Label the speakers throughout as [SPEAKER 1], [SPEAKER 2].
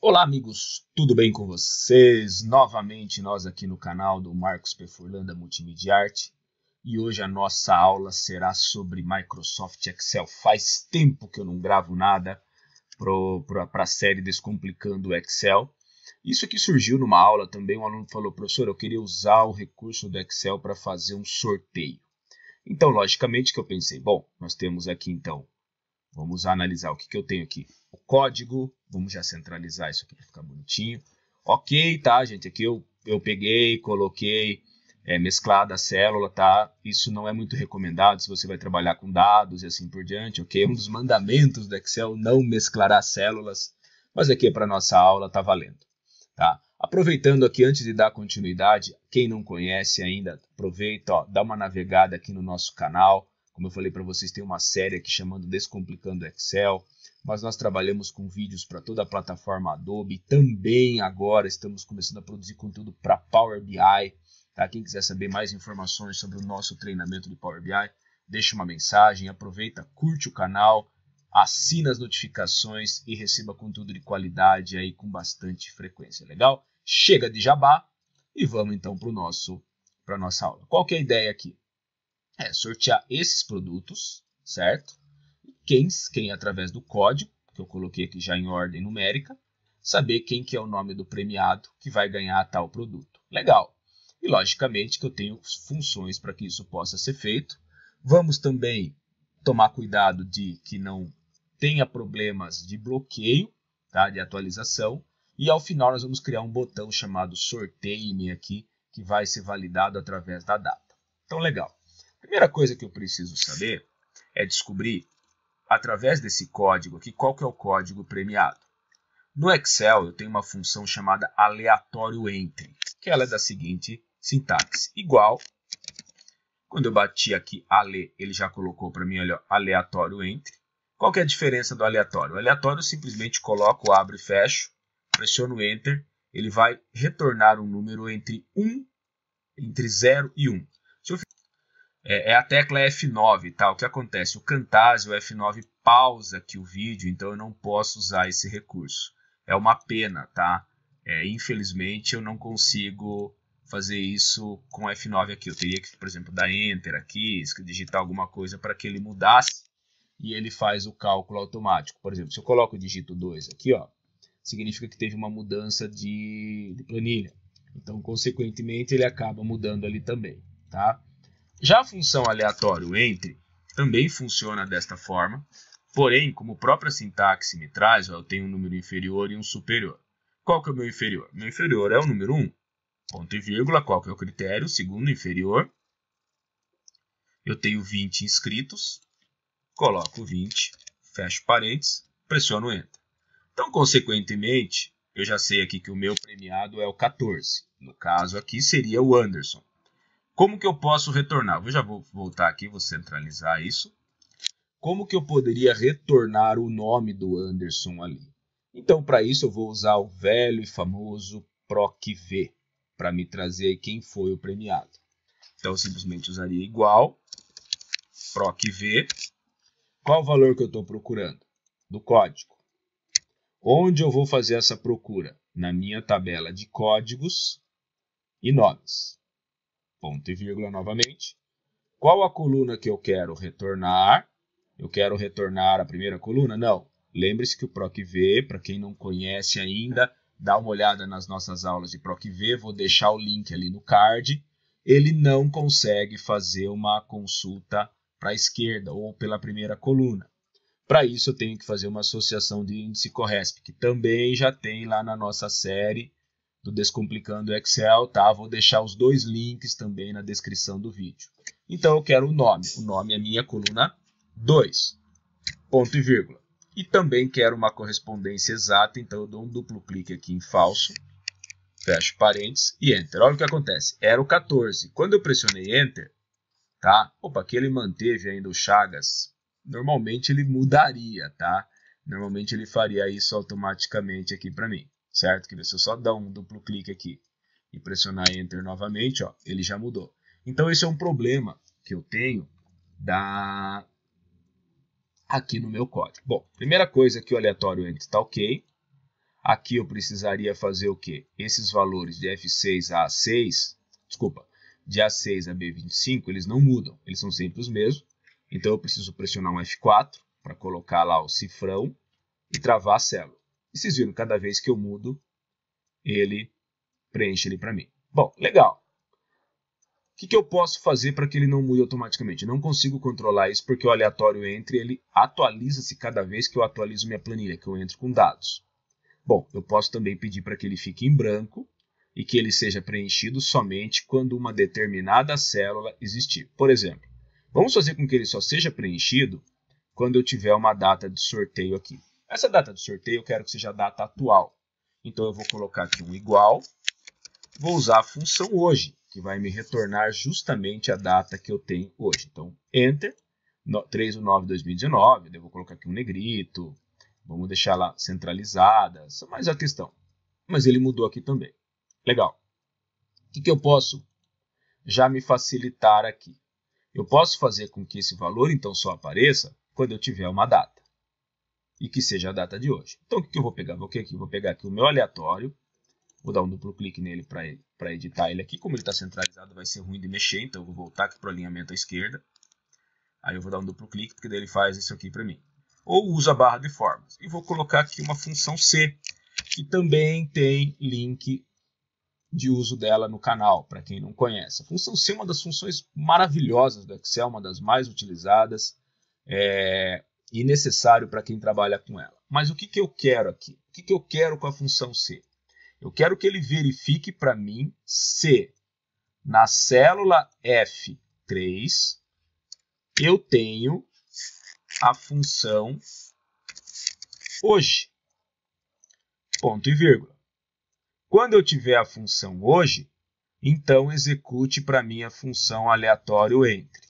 [SPEAKER 1] Olá amigos, tudo bem com vocês? Novamente nós aqui no canal do Marcos P. Furlan da Multimídia Arte e hoje a nossa aula será sobre Microsoft Excel. Faz tempo que eu não gravo nada para a série Descomplicando o Excel. Isso aqui surgiu numa aula também, um aluno falou: professor, eu queria usar o recurso do Excel para fazer um sorteio. Então, logicamente que eu pensei, bom, nós temos aqui então, vamos analisar o que eu tenho aqui. O código, vamos já centralizar isso aqui para ficar bonitinho. Ok, tá, gente, aqui eu peguei, coloquei mesclada a célula, tá? Isso não é muito recomendado se você vai trabalhar com dados e assim por diante, ok? Um dos mandamentos do Excel, não mesclar células, mas aqui para nossa aula tá valendo, tá? Aproveitando aqui, antes de dar continuidade, quem não conhece ainda, aproveita, ó, dá uma navegada aqui no nosso canal. Como eu falei para vocês, tem uma série aqui chamando Descomplicando Excel, mas nós trabalhamos com vídeos para toda a plataforma Adobe. Também agora estamos começando a produzir conteúdo para Power BI. Tá? Quem quiser saber mais informações sobre o nosso treinamento de Power BI, deixa uma mensagem, aproveita, curte o canal, assina as notificações e receba conteúdo de qualidade aí com bastante frequência. Legal? Chega de jabá e vamos então para a nossa aula. Qual que é a ideia aqui? É sortear esses produtos, certo? Quem através do código, que eu coloquei aqui já em ordem numérica, saber quem que é o nome do premiado que vai ganhar tal produto. Legal. E logicamente que eu tenho funções para que isso possa ser feito. Vamos também tomar cuidado de que não tenha problemas de bloqueio, tá? De atualização. E ao final nós vamos criar um botão chamado sorteie-me aqui, que vai ser validado através da data. Então, legal. A primeira coisa que eu preciso saber é descobrir, através desse código aqui, qual que é o código premiado. No Excel, eu tenho uma função chamada aleatório entry, que ela é da seguinte sintaxe. Igual, quando eu bati aqui ale, ele já colocou para mim, olha, aleatório entry. Qual que é a diferença do aleatório? O aleatório eu simplesmente coloco, abro e fecho, pressiono Enter, ele vai retornar um número entre 0 e 1. É a tecla F9, tá? O que acontece? O Camtasia, o F9 pausa aqui o vídeo, então eu não posso usar esse recurso. É uma pena, tá? Infelizmente eu não consigo fazer isso com F9 aqui. Eu teria que, por exemplo, dar Enter aqui, digitar alguma coisa para que ele mudasse e ele faz o cálculo automático. Por exemplo, se eu coloco o dígito 2 aqui, ó, significa que teve uma mudança de planilha. Então, consequentemente, ele acaba mudando ali também, tá? Já a função aleatório entre também funciona desta forma, porém, como a própria sintaxe me traz, eu tenho um número inferior e um superior. Qual que é o meu inferior? Meu inferior é o número 1, ponto e vírgula, qual que é o critério? Segundo inferior, eu tenho 20 inscritos, coloco 20, fecho parênteses, pressiono Enter. Então, consequentemente, eu já sei aqui que o meu premiado é o 14. No caso aqui seria o Anderson. Como que eu posso retornar? Eu já vou voltar aqui, vou centralizar isso. Como que eu poderia retornar o nome do Anderson ali? Então, para isso, eu vou usar o velho e famoso PROC-V, para me trazer quem foi o premiado. Então, eu simplesmente usaria igual, PROC-V. Qual o valor que eu estou procurando? Do código. Onde eu vou fazer essa procura? Na minha tabela de códigos e nomes. Ponto e vírgula novamente. Qual a coluna que eu quero retornar? Eu quero retornar a primeira coluna? Não. Lembre-se que o PROC-V, para quem não conhece ainda, dá uma olhada nas nossas aulas de PROC-V, vou deixar o link ali no card. Ele não consegue fazer uma consulta para a esquerda ou pela primeira coluna. Para isso eu tenho que fazer uma associação de índice CORRESP, que também já tem lá na nossa série do Descomplicando Excel, tá? Vou deixar os dois links também na descrição do vídeo. Então eu quero o nome. O nome é minha coluna 2, ponto e vírgula. E também quero uma correspondência exata, então eu dou um duplo clique aqui em falso, fecho parênteses e Enter. Olha o que acontece. Era o 14. Quando eu pressionei Enter, tá? Opa, aqui ele manteve ainda o Chagas. Normalmente ele mudaria, tá? Normalmente ele faria isso automaticamente aqui para mim. Certo? Se eu só dar um duplo clique aqui e pressionar Enter novamente, ó, ele já mudou. Então esse é um problema que eu tenho aqui no meu código. Bom, primeira coisa que o aleatório Entry está ok. Aqui eu precisaria fazer o quê? Esses valores de F6 a A6, desculpa, de A6 a B25, eles não mudam, eles são sempre os mesmos. Então eu preciso pressionar um F4 para colocar lá o cifrão e travar a célula. E vocês viram, cada vez que eu mudo, ele preenche ele para mim. Bom, legal. O que eu posso fazer para que ele não mude automaticamente? Eu não consigo controlar isso porque o aleatório entre, ele atualiza-se cada vez que eu atualizo minha planilha, que eu entro com dados. Bom, eu posso também pedir para que ele fique em branco e que ele seja preenchido somente quando uma determinada célula existir. Por exemplo, vamos fazer com que ele só seja preenchido quando eu tiver uma data de sorteio aqui. Essa data de sorteio eu quero que seja a data atual. Então eu vou colocar aqui um igual, vou usar a função hoje, que vai me retornar justamente a data que eu tenho hoje. Então, Enter, 3/9/2019, eu vou colocar aqui um negrito, vamos deixar lá centralizada, essa é mais a questão. Mas ele mudou aqui também. Legal. O que eu posso já me facilitar aqui? Eu posso fazer com que esse valor, então, só apareça quando eu tiver uma data. E que seja a data de hoje. Então, o que eu vou pegar? Vou pegar aqui o meu aleatório, vou dar um duplo clique nele para editar ele aqui. Como ele está centralizado, vai ser ruim de mexer, então eu vou voltar aqui para o alinhamento à esquerda. Aí eu vou dar um duplo clique, porque daí ele faz isso aqui para mim. Ou uso a barra de formas. E vou colocar aqui uma função C, que também tem link de uso dela no canal, para quem não conhece. A função C é uma das funções maravilhosas do Excel, uma das mais utilizadas e necessário para quem trabalha com ela. Mas o que eu quero aqui? O que eu quero com a função C? Eu quero que ele verifique para mim se na célula F3 eu tenho a função hoje. Ponto e vírgula. Quando eu tiver a função hoje, então execute para mim a função aleatório entre.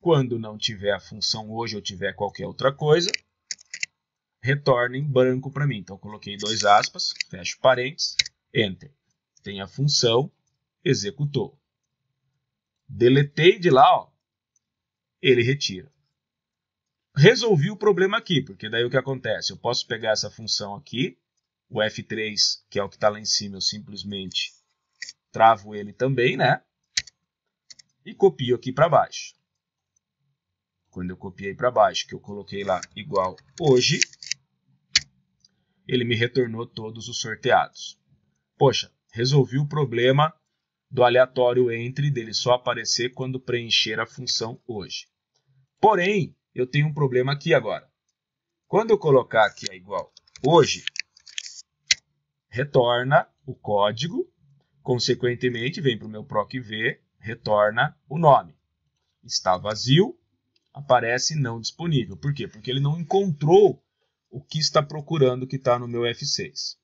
[SPEAKER 1] Quando não tiver a função hoje ou tiver qualquer outra coisa, retorna em branco para mim. Então, coloquei 2 aspas, fecho parênteses, Enter. Tem a função, executou. Deletei de lá, ó, ele retira. Resolvi o problema aqui, porque daí o que acontece? Eu posso pegar essa função aqui, o F3, que é o que está lá em cima, eu simplesmente travo ele também, né? E copio aqui para baixo. Quando eu copiei para baixo, que eu coloquei lá igual hoje, ele me retornou todos os sorteados. Poxa, resolvi o problema do aleatório entre, dele só aparecer quando preencher a função hoje. Porém, eu tenho um problema aqui agora. Quando eu colocar aqui a igual hoje, retorna o código, consequentemente vem para o meu PROC-V, retorna o nome. Está vazio, aparece não disponível. Por quê? Porque ele não encontrou o que está procurando que está no meu F6.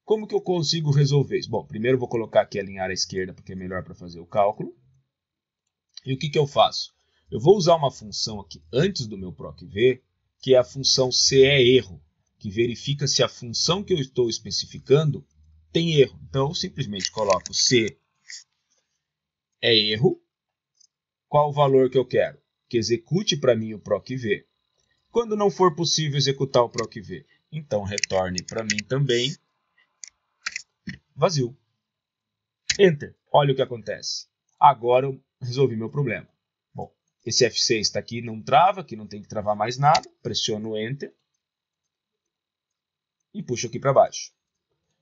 [SPEAKER 1] Como que eu consigo resolver isso? Bom, primeiro eu vou colocar aqui alinhar à esquerda, porque é melhor para fazer o cálculo. E o que eu faço? Eu vou usar uma função aqui antes do meu PROC-V, que é a função CE-erro, que verifica se a função que eu estou especificando tem erro. Então, eu simplesmente coloco C é erro. Qual o valor que eu quero? Que execute para mim o PROC-V. Quando não for possível executar o PROC-V, então retorne para mim também vazio. Enter. Olha o que acontece. Agora eu resolvi meu problema. Bom, esse F6 está aqui, não trava, aqui não tem que travar mais nada. Pressiono Enter e puxo aqui para baixo.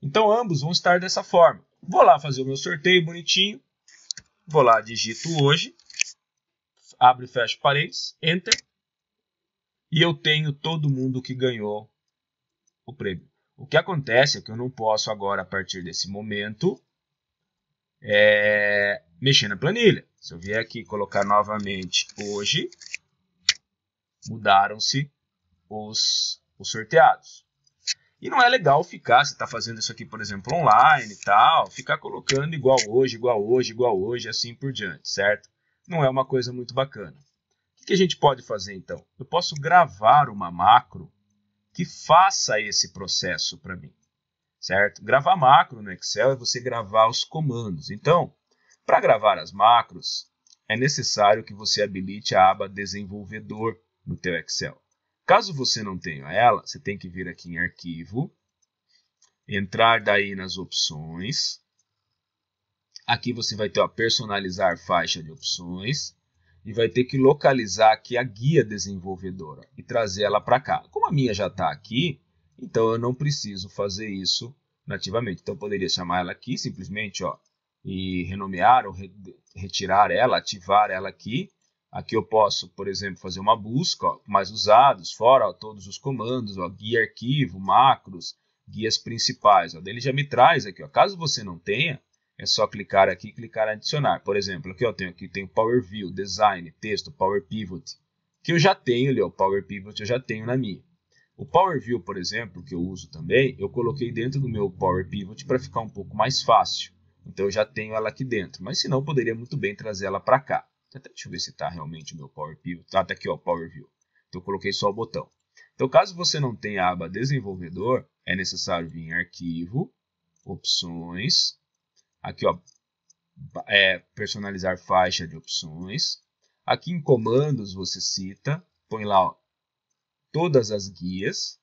[SPEAKER 1] Então ambos vão estar dessa forma. Vou lá fazer o meu sorteio bonitinho. Vou lá, digito hoje. Abre e fecha parênteses, Enter. E eu tenho todo mundo que ganhou o prêmio. O que acontece é que eu não posso agora, a partir desse momento, mexer na planilha. Se eu vier aqui e colocar novamente hoje, mudaram-se os sorteados. E não é legal ficar, você está fazendo isso aqui, por exemplo, online e tal, ficar colocando igual hoje, igual hoje, igual hoje, assim por diante, certo? Não é uma coisa muito bacana. O que a gente pode fazer, então? Eu posso gravar uma macro que faça esse processo para mim, certo? Gravar macro no Excel é você gravar os comandos. Então, para gravar as macros, é necessário que você habilite a aba Desenvolvedor no teu Excel. Caso você não tenha ela, você tem que vir aqui em Arquivo, entrar daí nas opções. Aqui você vai ter, ó, personalizar faixa de opções. E vai ter que localizar aqui a guia desenvolvedora e trazer ela para cá. Como a minha já está aqui, então eu não preciso fazer isso nativamente. Então eu poderia chamar ela aqui simplesmente, ó, e renomear ou retirar ela, ativar ela aqui. Aqui eu posso, por exemplo, fazer uma busca, ó, mais usados, fora, ó, todos os comandos, ó, guia arquivo, macros, guias principais. Ó. Daí ele já me traz aqui, ó, caso você não tenha, é só clicar aqui e clicar em adicionar. Por exemplo, aqui eu tenho Power View, Design, Texto, Power Pivot, que eu já tenho ali, o Power Pivot eu já tenho na minha. O Power View, por exemplo, que eu uso também, eu coloquei dentro do meu Power Pivot para ficar um pouco mais fácil. Então eu já tenho ela aqui dentro, mas se não, poderia muito bem trazer ela para cá. Até deixa eu ver se está realmente o meu Power Pivot. Ah, tá aqui, ó, Power View. Então eu coloquei só o botão. Então caso você não tenha a aba Desenvolvedor, é necessário vir em Arquivo, Opções, aqui, ó, personalizar faixa de opções. Aqui em comandos você cita, põe lá, ó, todas as guias.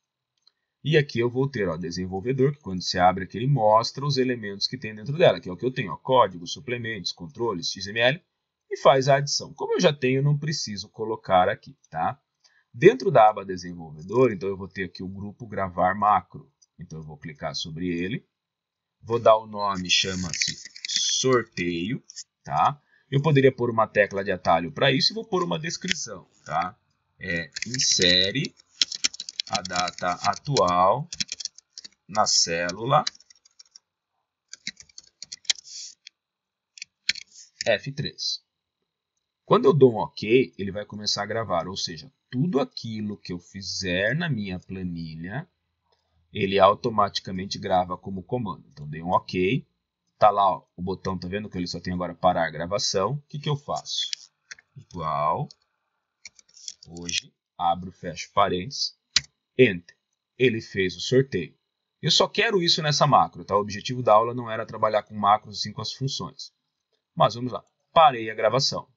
[SPEAKER 1] E aqui eu vou ter, ó, desenvolvedor, que quando se abre aqui ele mostra os elementos que tem dentro dela, que é o que eu tenho, ó, código, suplementos, controles, XML, e faz a adição. Como eu já tenho, não preciso colocar aqui, tá? Dentro da aba desenvolvedor, então eu vou ter aqui o grupo gravar macro. Então eu vou clicar sobre ele, vou dar o nome, chama-se sorteio, tá? Eu poderia pôr uma tecla de atalho para isso e vou pôr uma descrição, tá? Insere a data atual na célula F3. Quando eu dou um OK, ele vai começar a gravar, ou seja, tudo aquilo que eu fizer na minha planilha, ele automaticamente grava como comando. Então, dei um OK. Tá lá, ó, o botão, tá vendo que ele só tem agora parar a gravação. O que eu faço? Igual, hoje, abro, fecho parênteses, Enter. Ele fez o sorteio. Eu só quero isso nessa macro, tá? O objetivo da aula não era trabalhar com macros, assim com as funções. Mas vamos lá. Parei a gravação.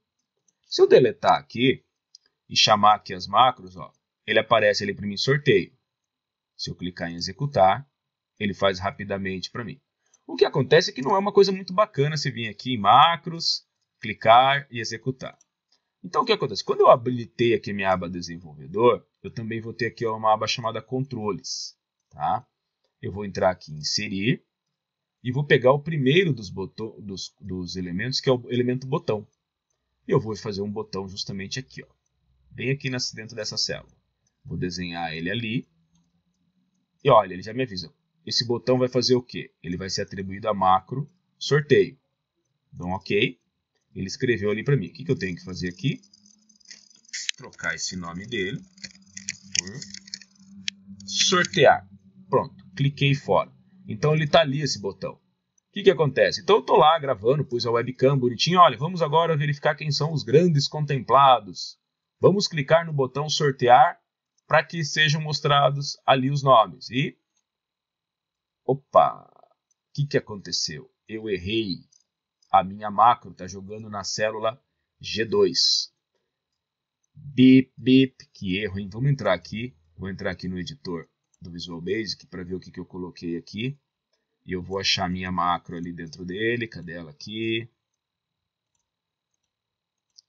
[SPEAKER 1] Se eu deletar aqui e chamar aqui as macros, ó, ele aparece ali para mim sorteio. Se eu clicar em executar, ele faz rapidamente para mim. O que acontece é que não é uma coisa muito bacana você vir aqui em macros, clicar e executar. Então o que acontece? Quando eu habilitei aqui minha aba desenvolvedor, eu também vou ter aqui uma aba chamada controles. Tá? Eu vou entrar aqui em inserir e vou pegar o primeiro dos elementos, que é o elemento botão. E eu vou fazer um botão justamente aqui, ó, bem aqui dentro dessa célula. Vou desenhar ele ali. E olha, ele já me avisa. Esse botão vai fazer o quê? Ele vai ser atribuído a macro sorteio. Dou um OK. Ele escreveu ali para mim. O que eu tenho que fazer aqui? Trocar esse nome dele por sortear. Pronto, cliquei fora. Então ele está ali esse botão. O que acontece? Então eu estou lá gravando, pus a webcam bonitinho. Olha, vamos agora verificar quem são os grandes contemplados. Vamos clicar no botão sortear para que sejam mostrados ali os nomes. E, opa, o que aconteceu? Eu errei. A minha macro está jogando na célula G2. Bip, bip, que erro, hein? Vamos entrar aqui. Vou entrar aqui no editor do Visual Basic para ver o que eu coloquei aqui. E eu vou achar a minha macro ali dentro dele. Cadê ela aqui?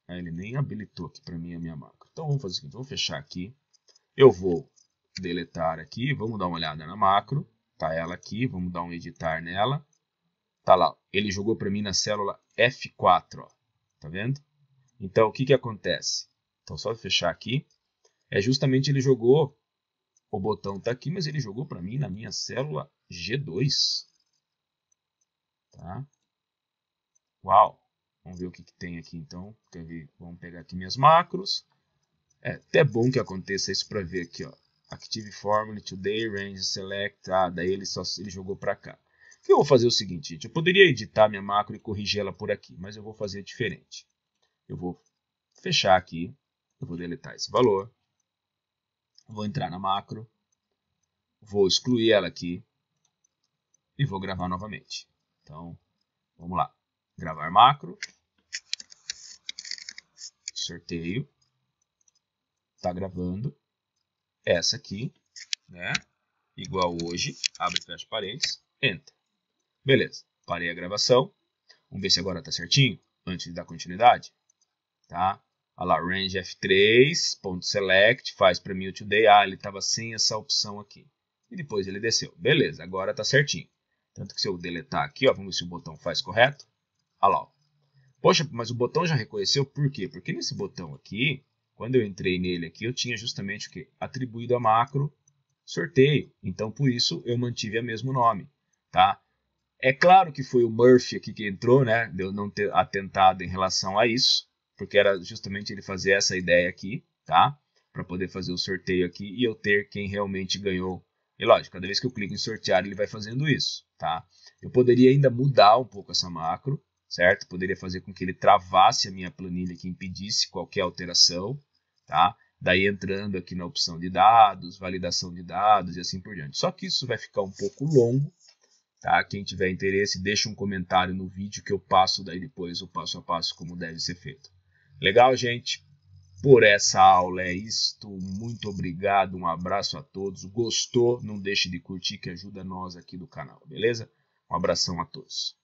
[SPEAKER 1] Ah, ele nem habilitou aqui para mim a minha macro. Então vamos fazer o seguinte, vou fechar aqui. Eu vou deletar aqui, vamos dar uma olhada na macro. Tá ela aqui, vamos dar um editar nela. Tá lá, ele jogou para mim na célula F4, ó. Tá vendo? Então o que acontece? Então só fechar aqui. É justamente ele jogou, o botão tá aqui, mas ele jogou para mim na minha célula G2. Tá? Uau! Vamos ver o que tem aqui então. Quer ver? Vamos pegar aqui minhas macros. É até bom que aconteça isso para ver aqui, ó. Active Formula, Today, Range, Select. Ah, daí ele jogou para cá. O que eu vou fazer é o seguinte, gente. Eu poderia editar minha macro e corrigir ela por aqui, mas eu vou fazer diferente. Eu vou fechar aqui. Eu vou deletar esse valor. Vou entrar na macro. Vou excluir ela aqui. E vou gravar novamente. Então, vamos lá. Gravar macro. Sorteio. Está gravando. Essa aqui, né? igual hoje, abre e fecha parênteses, enter. Beleza, parei a gravação. Vamos ver se agora está certinho, antes de dar continuidade. Tá? Olha lá, range F3, ponto select, faz para mim o today. Ah, ele estava sem essa opção aqui. E depois ele desceu. Beleza, agora está certinho. Tanto que se eu deletar aqui, ó, vamos ver se o botão faz correto. Olha lá. Ó. Poxa, mas o botão já reconheceu, por quê? Porque nesse botão aqui, quando eu entrei nele aqui, eu tinha justamente o quê? Atribuído a macro sorteio. Então, por isso, eu mantive o mesmo nome. Tá? É claro que foi o Murphy aqui que entrou, né? De eu não ter atentado em relação a isso, porque era justamente ele fazer essa ideia aqui, tá? Para poder fazer o sorteio aqui e eu ter quem realmente ganhou. E lógico, cada vez que eu clico em sortear, ele vai fazendo isso, tá? Eu poderia ainda mudar um pouco essa macro, certo? Poderia fazer com que ele travasse a minha planilha, que impedisse qualquer alteração, tá? Daí entrando aqui na opção de dados, validação de dados e assim por diante. Só que isso vai ficar um pouco longo, tá? Quem tiver interesse, deixa um comentário no vídeo que eu passo daí depois o passo a passo como deve ser feito. Legal, gente? Por essa aula é isto. Muito obrigado, um abraço a todos. Gostou? Não deixe de curtir que ajuda nós aqui do canal, beleza? Um abração a todos.